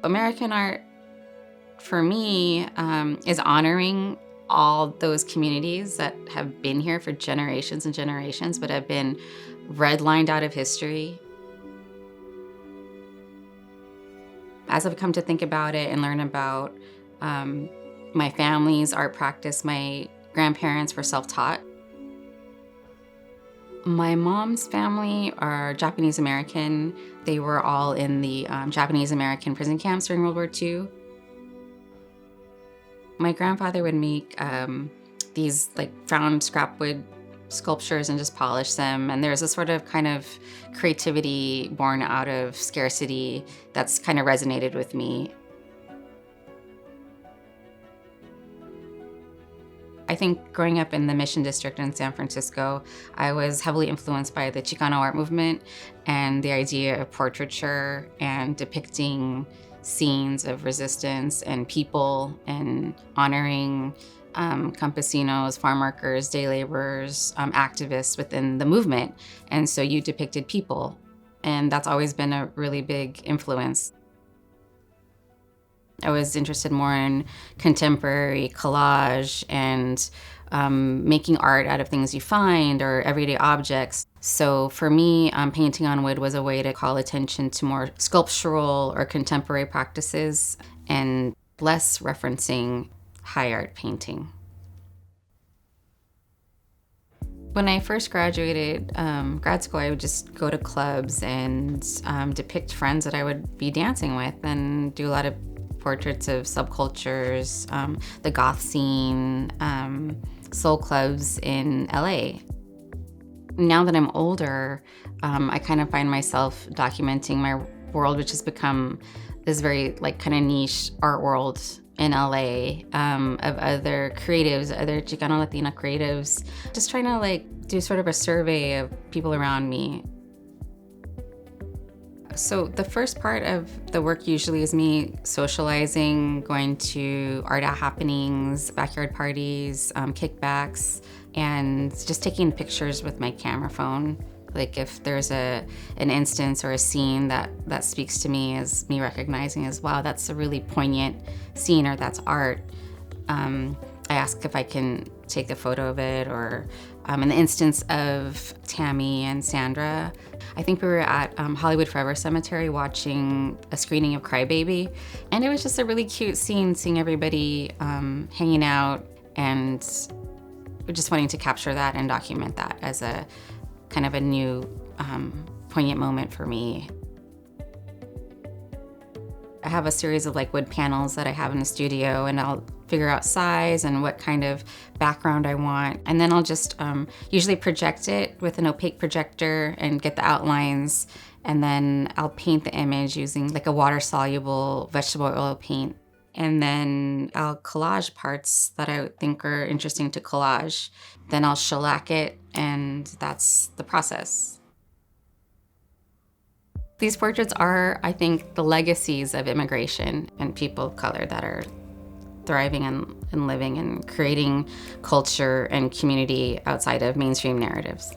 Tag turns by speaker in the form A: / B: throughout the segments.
A: American art, for me, is honoring all those communities that have been here for generations and generations, but have been redlined out of history. As I've come to think about it and learn about my family's art practice, my grandparents were self-taught. My mom's family are Japanese American. They were all in the Japanese American prison camps during World War II. My grandfather would make these found scrap wood sculptures and just polish them. And there's a sort of kind of creativity born out of scarcity that's kind of resonated with me. I think growing up in the Mission District in San Francisco, I was heavily influenced by the Chicano Art Movement and the idea of portraiture and depicting scenes of resistance and people and honoring campesinos, farm workers, day laborers, activists within the movement. And so you depicted people, and that's always been a really big influence. I was interested more in contemporary collage and making art out of things you find or everyday objects. So for me, painting on wood was a way to call attention to more sculptural or contemporary practices and less referencing high art painting. When I first graduated grad school, I would just go to clubs and depict friends that I would be dancing with and do a lot of portraits of subcultures, the goth scene, soul clubs in LA. Now that I'm older, I kind of find myself documenting my world, which has become this very kind of niche art world in LA, of other creatives, other Chicano Latina creatives, just trying to do sort of a survey of people around me. So the first part of the work usually is me socializing, going to art happenings, backyard parties, kickbacks, and just taking pictures with my camera phone. If there's an instance or a scene that speaks to me as me recognizing as, wow, that's a really poignant scene or that's art, I ask if I can take a photo of it. Or in the instance of Tammy and Sandra, I think we were at Hollywood Forever Cemetery watching a screening of Cry Baby, and it was just a really cute scene, seeing everybody hanging out and just wanting to capture that and document that as a kind of a new poignant moment for me. I have a series of wood panels that I have in the studio, and I'll figure out size and what kind of background I want. And then I'll just usually project it with an opaque projector and get the outlines. And then I'll paint the image using a water-soluble vegetable oil paint. And then I'll collage parts that I think are interesting to collage. Then I'll shellac it, and that's the process. These portraits are, I think, the legacies of immigration and people of color that are thriving and living and creating culture and community outside of mainstream narratives.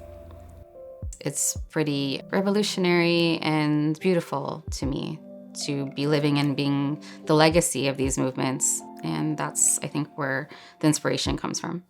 A: It's pretty revolutionary and beautiful to me to be living and being the legacy of these movements. And that's, I think, where the inspiration comes from.